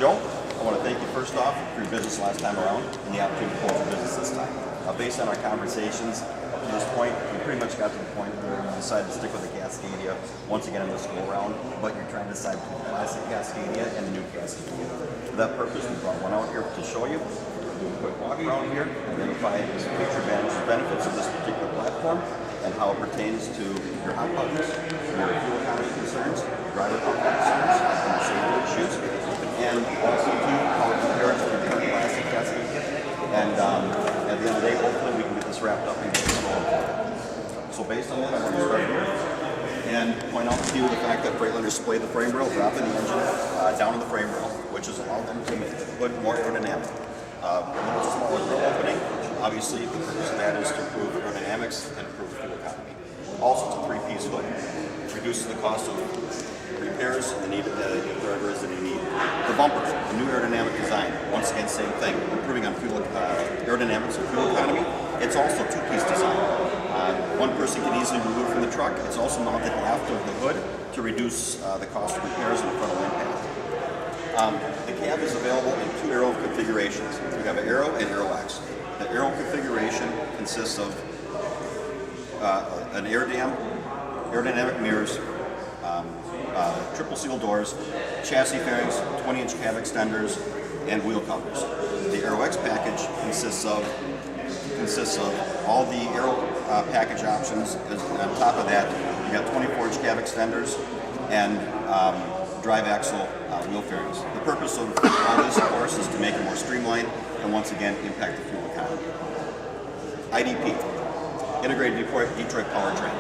Joe, I want to thank you first off for your business last time around and the opportunity to close your business this time. Based on our conversations up to this point, we pretty much got to the point where you decided to stick with the Cascadia once again in this go round, but you're trying to decide between the classic Cascadia and the new Cascadia. For that purpose, we brought one out here to show you. We'll do a quick walk around here, identify the feature advantages and benefits of this particular platform and how it pertains to your hot buttons, your fuel economy concerns, driver comfort concerns, and safety issues, and also too how it compares to the current classic Cascadia. And at the end of the day, hopefully we can get this wrapped up and get this all important. So based on that, I'm going to start here and point out to you the fact that Freightliners display the frame rail, dropping the engine down to the frame rail, which has allowed them to make the hood more aerodynamic. A little smaller grill opening, obviously the purpose of that is to improve aerodynamics and improve fuel economy. Also, it's a three-piece hood. It reduces the cost of repairs and the need if there ever is any need. The bumper, the new aerodynamic design, once again same thing, improving on fuel aerodynamics and fuel economy. It's also a two-piece design. One person can easily remove from the truck. It's also mounted aft of the hood to reduce the cost of repairs and the frontal impact. The cab is available in two aero configurations. We have an Aero and Aero X. The Aero configuration consists of an aerodynamic mirrors, triple seal doors, chassis fairings, 20-inch cab extenders, and wheel covers. The Aero X package consists of all the Aero package options. On top of that, you got 24-inch cab extenders and drive axle wheel fairings. The purpose of all this, of course, is to make it more streamlined and once again impact the fuel economy. IDP, Integrated Detroit Powertrain.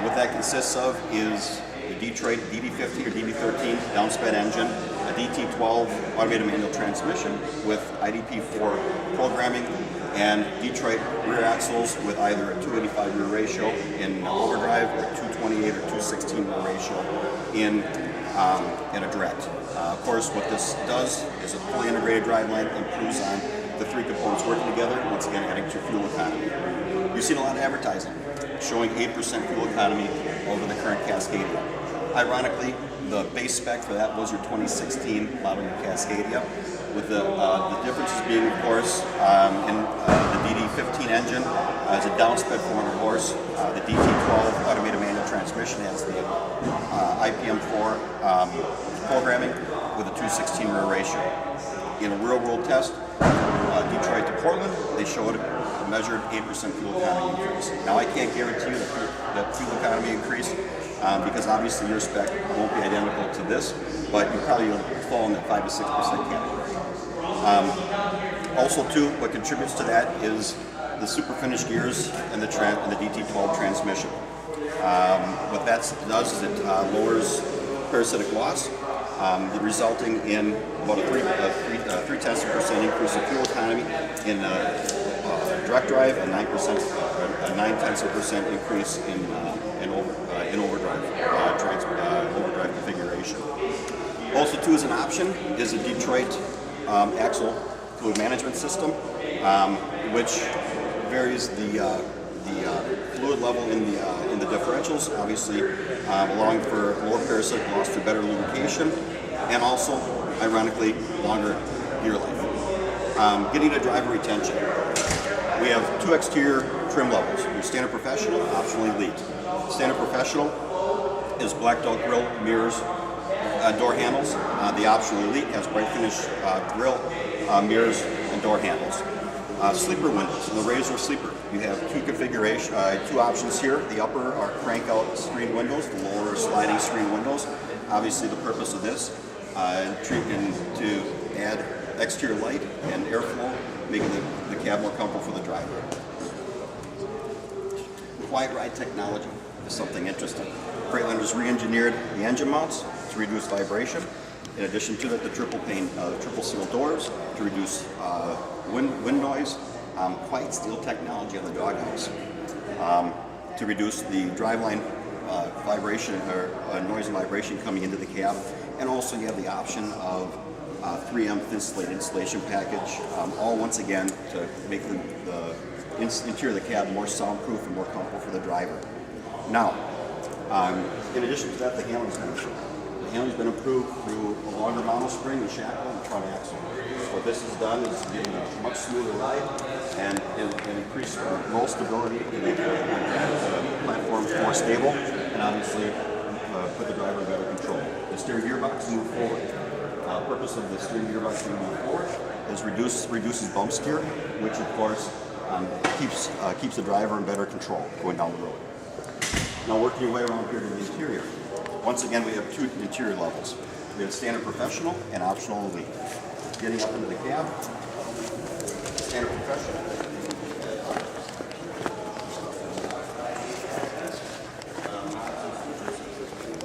What that consists of is the Detroit DD50 or DD13 downsped engine, a DT12 automated manual transmission with IDP4 programming, and Detroit rear axles with either a 285 rear ratio in overdrive or 228 or 216 rear ratio in a direct. Of course, what this does is a fully integrated driveline improves on the three components working together, once again adding to fuel economy. You've seen a lot of advertising showing 8% fuel economy over the current Cascadia. Ironically, the base spec for that was your 2016 model year Cascadia, with the differences being, of course, in the DD15 engine is a downsped 400 horse. The DT12 automated manual transmission has the IPM4 programming with a 216 rear ratio. In a real-world test, Detroit to Portland, they showed a measured 8% fuel economy increase. Now, I can't guarantee that fuel economy increase because obviously your spec won't be identical to this, but you probably will fall in that 5 to 6% category. Also, too, what contributes to that is the super finished gears and the DT12 transmission. What that does is it lowers parasitic loss, resulting in about a 0.3% increase in fuel economy in direct drive, a 0.9% increase in overdrive overdrive configuration. Also, too, as an option is a Detroit axle fluid management system, which varies the fluid level in the differentials, obviously allowing for lower parasitic loss through better lubrication, and also, ironically, longer gear life. Getting to driver retention. We have two exterior trim levels. We have Standard Professional, optional Elite. Standard Professional is blacked out grille, mirrors, door handles. The optional Elite has bright finish grille, mirrors, and door handles. Sleeper windows, the Razor Sleeper. You have two options here. The upper are crank out screen windows, the lower are sliding screen windows. Obviously the purpose of this to add exterior light and airflow, making the cab more comfortable for the driver. Quiet ride technology is something interesting. Freightliners re-engineered the engine mounts to reduce vibration. In addition to that, the triple seal doors to reduce wind noise. Quiet steel technology on the doghouse to reduce the driveline vibration or noise and vibration coming into the cab. And also you have the option of 3M thin slate insulation package, all once again to make the interior of the cab more soundproof and more comfortable for the driver. Now, in addition to that, the handling is going to show. The handling's been improved through a longer model spring and shackle and front axle. What this has done is given a much smoother ride and increased roll stability and make the platform more stable, and obviously put the driver in better control. The steering gearbox moved forward. Purpose of the steering gearbox being moved forward is reduces bump steer, which of course keeps the driver in better control going down the road. Now working your way around here to the interior. Once again, we have two interior levels. We have standard professional and optional elite. Getting up into the cab, standard professional.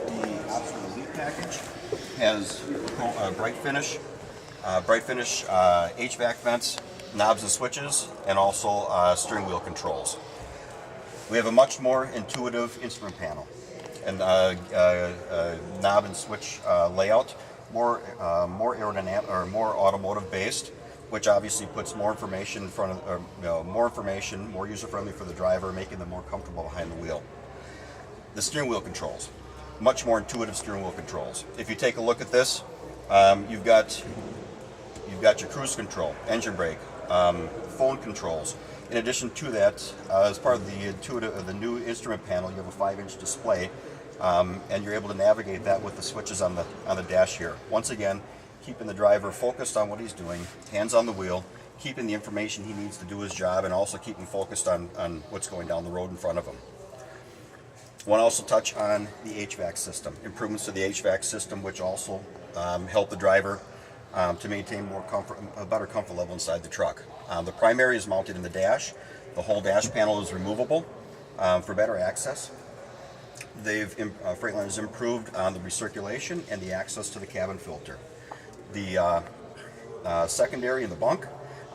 The optional elite package has bright finish HVAC vents, knobs and switches, and also steering wheel controls. We have a much more intuitive instrument panel and knob and switch layout, more aerodynamic or more automotive based, which obviously puts more information in front of, more user friendly for the driver, making them more comfortable behind the wheel. The steering wheel controls, much more intuitive steering wheel controls. If you take a look at this, you've got your cruise control, engine brake, phone controls. In addition to that, as part of the new instrument panel, you have a 5-inch display, and you're able to navigate that with the switches on the dash here. Once again, keeping the driver focused on what he's doing, hands on the wheel, keeping the information he needs to do his job, and also keeping focused on what's going down the road in front of him. I want to also touch on the HVAC system, improvements to the HVAC system, which also help the driver to maintain a better comfort level inside the truck. The primary is mounted in the dash. The whole dash panel is removable for better access. Freightliner has improved on the recirculation and the access to the cabin filter. The secondary in the bunk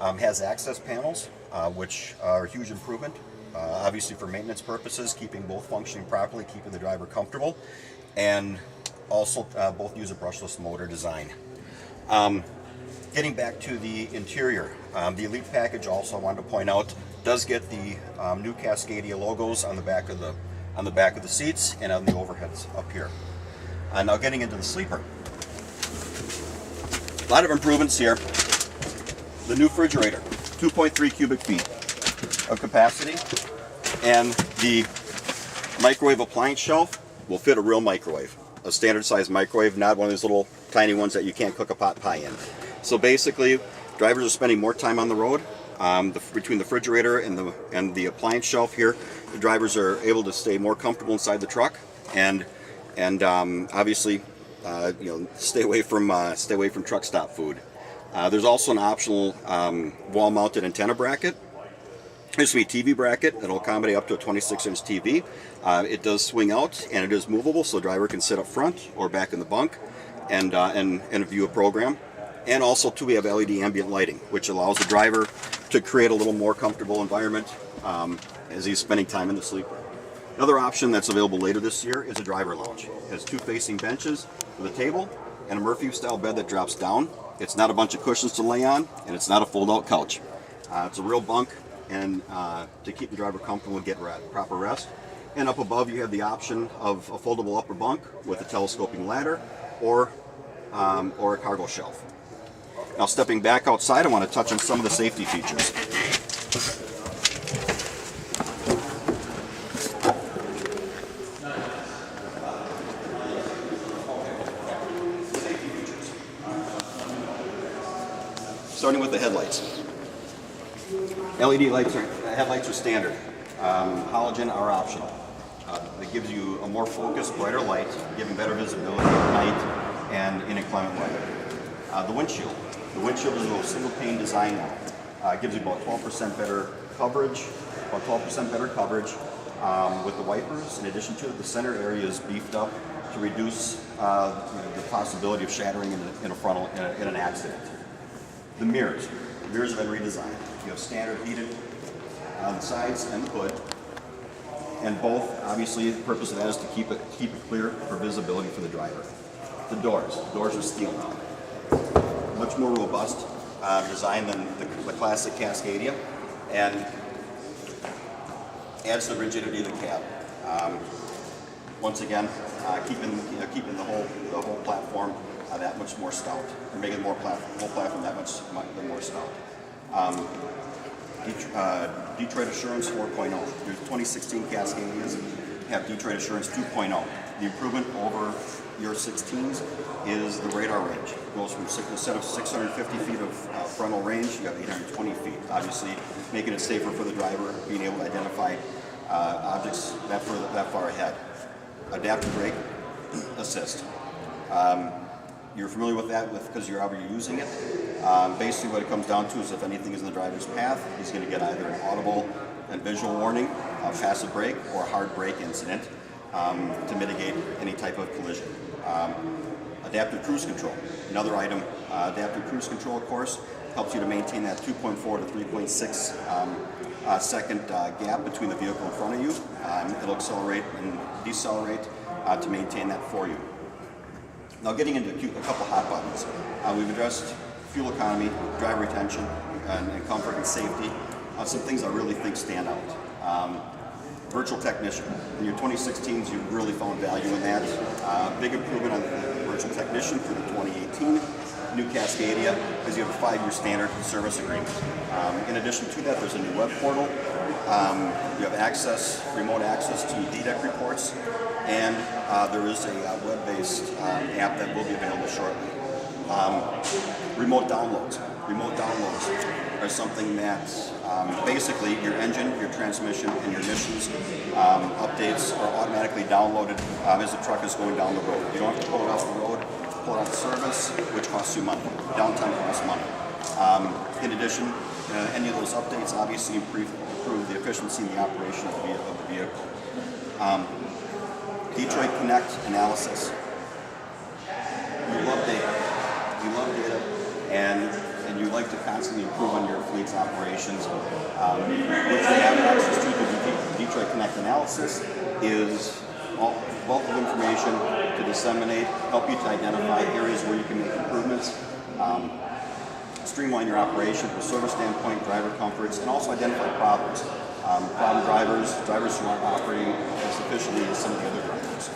has access panels, which are a huge improvement. Obviously for maintenance purposes, keeping both functioning properly, keeping the driver comfortable, and also both use a brushless motor design. Getting back to the interior, the Elite package also, I wanted to point out, does get the new Cascadia logos on the back of the seats and on the overheads up here. Now getting into the sleeper. A lot of improvements here. The new refrigerator, 2.3 cubic feet of capacity, and the microwave appliance shelf will fit a real microwave, a standard size microwave, not one of those little tiny ones that you can't cook a pot pie in. So basically, drivers are spending more time on the road. Between the refrigerator and the appliance shelf here, the drivers are able to stay more comfortable inside the truck, and obviously, stay away from truck stop food. There's also an optional wall-mounted antenna bracket. There's a TV bracket that'll accommodate up to a 26-inch TV. It does swing out and it is movable, so the driver can sit up front or back in the bunk and view a program. And also, too, we have LED ambient lighting, which allows the driver to create a little more comfortable environment as he's spending time in the sleeper. Another option that's available later this year is a driver lounge. It has two facing benches with a table and a Murphy-style bed that drops down. It's not a bunch of cushions to lay on, and it's not a fold-out couch. It's a real bunk, and to keep the driver comfortable and get proper rest. And up above, you have the option of a foldable upper bunk with a telescoping ladder or a cargo shelf. Now, stepping back outside, I want to touch on some of the safety features. Starting with the headlights. LED headlights are standard. Halogen are optional. It gives you a more focused, brighter light, giving better visibility at night and in inclement weather. The windshield. The windshield is a single pane design now. It gives you about 12% better coverage, with the wipers. In addition to it, the center area is beefed up to reduce the possibility of shattering in an accident. The mirrors. The mirrors have been redesigned. You have standard heated on the sides and the hood, and both, obviously, the purpose of that is to keep it clear for visibility for the driver. The doors are steel now. Much more robust design than the classic Cascadia, and adds the rigidity of the cab. Once again, keeping the whole platform that much more stout, or making the whole platform that much more stout. Detroit Assurance 4.0. Your 2016 Cascadias have Detroit Assurance 2.0. The improvement over your 16s is the radar range. It goes from instead of 650 feet of frontal range, you have 820 feet. Obviously, making it safer for the driver, being able to identify objects that far ahead. Adaptive brake assist. You're familiar with that because you're already using it. Basically what it comes down to is if anything is in the driver's path, he's going to get either an audible and visual warning, a passive brake, or a hard brake incident to mitigate any type of collision. Adaptive cruise control. Another item, adaptive cruise control, of course, helps you to maintain that 2.4 to 3.6 second gap between the vehicle in front of you. It'll accelerate and decelerate to maintain that for you. Now getting into a couple hot buttons. We've addressed fuel economy, driver retention, and comfort and safety. Some things I really think stand out. Virtual technician. In your 2016s, you really found value in that. Big improvement on the virtual technician for the 2018 new Cascadia, because you have a 5-year standard service agreement. In addition to that, there's a new web portal. You have remote access to DDEC reports, and there is a web-based app that will be available shortly. Remote downloads. Remote downloads are something that basically your engine, your transmission, and your emissions updates are automatically downloaded as the truck is going down the road. You don't have to pull it off the road, pull it out of service, which costs you money. Downtime costs money. In addition, any of those updates obviously improve the efficiency and the operation of the vehicle. Detroit Connect analysis. You love data. You love data, and you like to constantly improve on your fleet's operations. What they have access to the Detroit Connect analysis is a wealth of information to disseminate, help you to identify areas where you can make improvements, streamline your operation from a service standpoint, driver comforts, and also identify problems. Problem drivers who aren't operating as efficiently as some of the other drivers.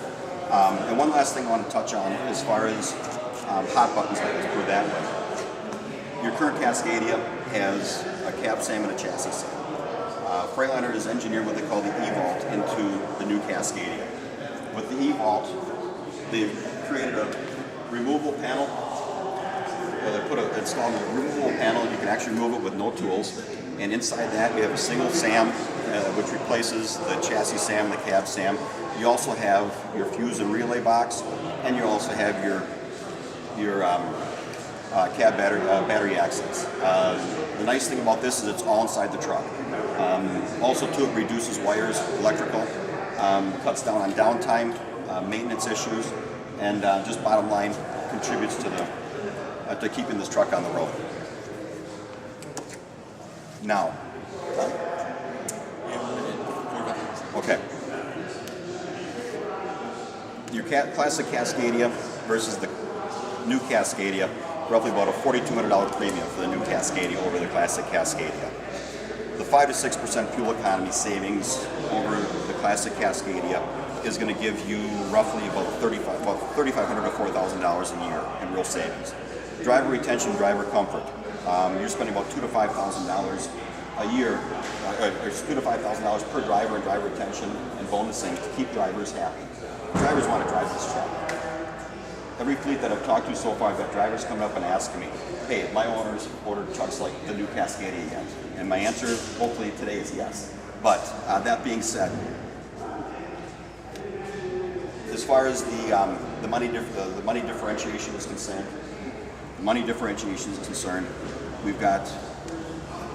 And one last thing I want to touch on as far as hot buttons, let's put it that way. Your current Cascadia has a cab SAM and a chassis SAM. Freightliner has engineered what they call the E-Vault into the new Cascadia. With the E-Vault, they've created a removable panel. Installed a removable panel. You can actually move it with no tools. And inside that, we have a single SAM, which replaces the chassis SAM and the cab SAM. You also have your fuse and relay box, and you also have your cab battery access. The nice thing about this is it's all inside the truck. Also, too, it reduces wires, electrical, cuts down on downtime, maintenance issues, and just bottom line contributes to keeping this truck on the road. Now, okay. Your classic Cascadia versus the new Cascadia, roughly about a $4,200 premium for the new Cascadia over the classic Cascadia. The 5 to 6% fuel economy savings over the classic Cascadia is going to give you roughly about $3,500 to $4,000 a year in real savings. Driver retention, driver comfort. You're spending about $2,000 to $5,000 a year, or $2,000 to $5,000 per driver in driver retention and bonusing to keep drivers happy. Drivers want to drive this truck. Every fleet that I've talked to so far, I've got drivers coming up and asking me, hey, my owners ordered trucks like the new Cascadia yet? And my answer, hopefully today, is yes. But that being said, as far as the money differentiation is concerned, we've got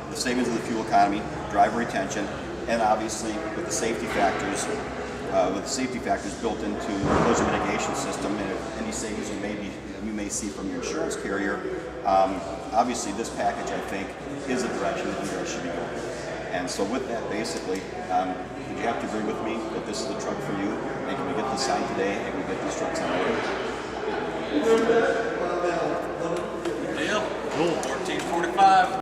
the savings in the fuel economy, driver retention, and obviously with the safety factors built into the collision mitigation system, and if any savings you may see from your insurance carrier, obviously this package, I think, is a direction that you guys should be going. And so with that, basically, would you have to agree with me that this is a truck for you? And can we get this signed today, and we get these trucks on the road? Deal. Cool. 1445.